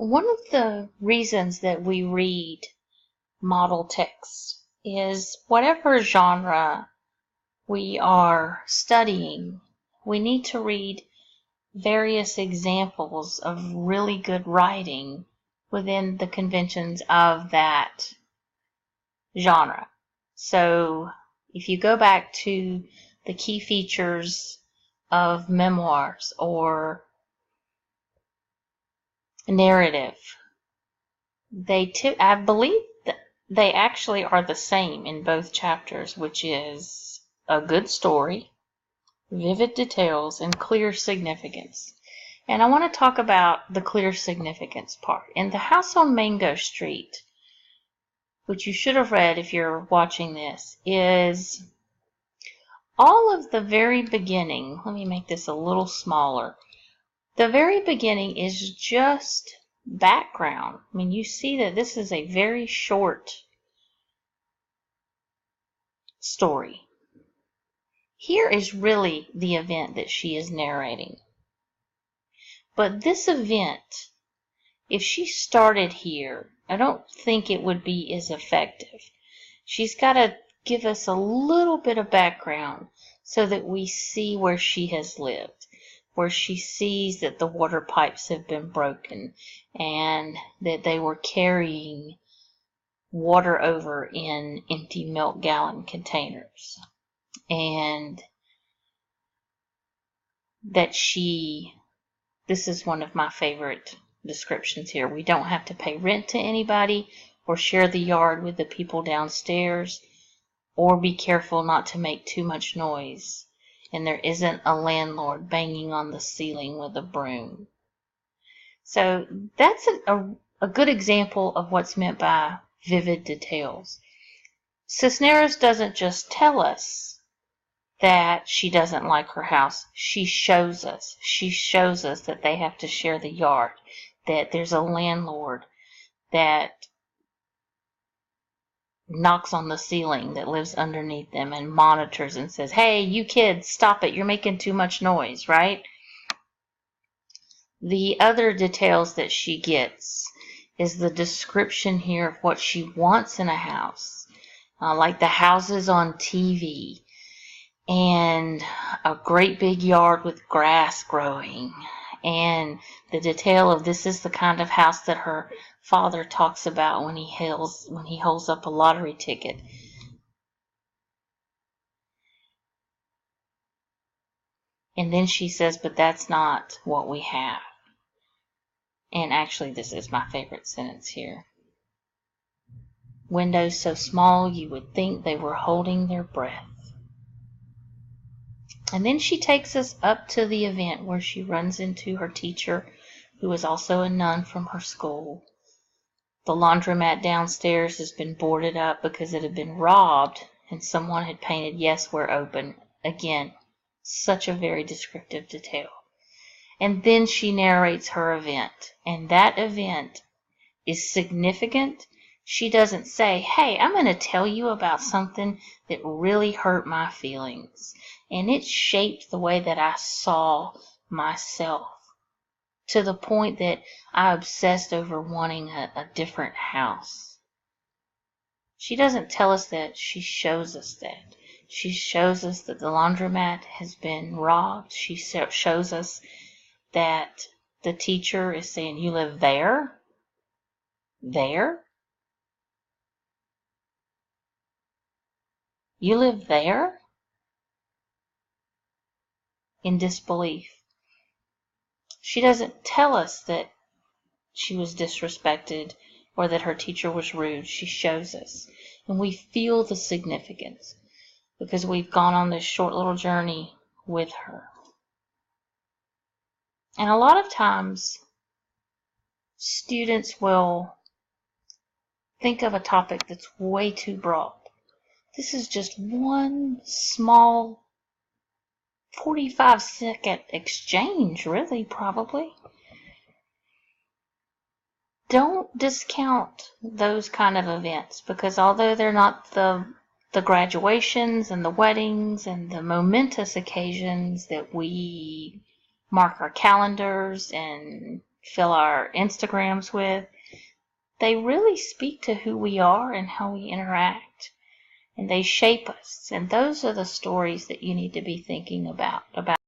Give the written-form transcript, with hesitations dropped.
One of the reasons that we read model text is whatever genre we are studying, we need to read various examples of really good writing within the conventions of that genre. So if you go back to the key features of memoirs or narrative, I believe that they actually are the same in both chapters, which is a good story, vivid details, and clear significance. And I want to talk about the clear significance part. In The House on Mango Street, which you should have read if you're watching this, is all of the very beginning. Let me make this a little smaller. The very beginning is just background. I mean, you see that this is a very short story. Here is really the event that she is narrating. But this event, if she started here, I don't think it would be as effective. She's got to give us a little bit of background so that we see where she has lived, where she sees that the water pipes have been broken and that they were carrying water over in empty milk gallon containers, and that this is one of my favorite descriptions here. We don't have to pay rent to anybody or share the yard with the people downstairs or be careful not to make too much noise. And there isn't a landlord banging on the ceiling with a broom. So that's a good example of what's meant by vivid details. Cisneros doesn't just tell us that she doesn't like her house. She shows us. She shows us that they have to share the yard, that there's a landlord that knocks on the ceiling, that lives underneath them and monitors and says, "Hey, you kids, stop it. You're making too much noise," right? The other details that she gets is the description here of what she wants in a house, like the houses on TV, and a great big yard with grass growing, and the detail of this is the kind of house that her father talks about when he holds up a lottery ticket. And then she says, "But that's not what we have." And actually, this is my favorite sentence here. "Windows so small you would think they were holding their breath." And then she takes us up to the event where she runs into her teacher, who is also a nun from her school. The laundromat downstairs has been boarded up because it had been robbed, and someone had painted "Yes, we're open." Again, such a very descriptive detail. And then she narrates her event, and that event is significant. She doesn't say, "Hey, I'm going to tell you about something that really hurt my feelings, and it shaped the way that I saw myself to the point that I obsessed over wanting a different house." She doesn't tell us that. She shows us that. She shows us that the laundromat has been robbed. She shows us that the teacher is saying, "You live there? There? You live there?" In disbelief. She doesn't tell us that she was disrespected or that her teacher was rude. She shows us. And we feel the significance because we've gone on this short little journey with her. And a lot of times, students will think of a topic that's way too broad. This is just one small 45-second exchange, really, probably. Don't discount those kind of events, because although they're not the graduations and the weddings and the momentous occasions that we mark our calendars and fill our Instagrams with, they really speak to who we are and how we interact. And they shape us. And those are the stories that you need to be thinking about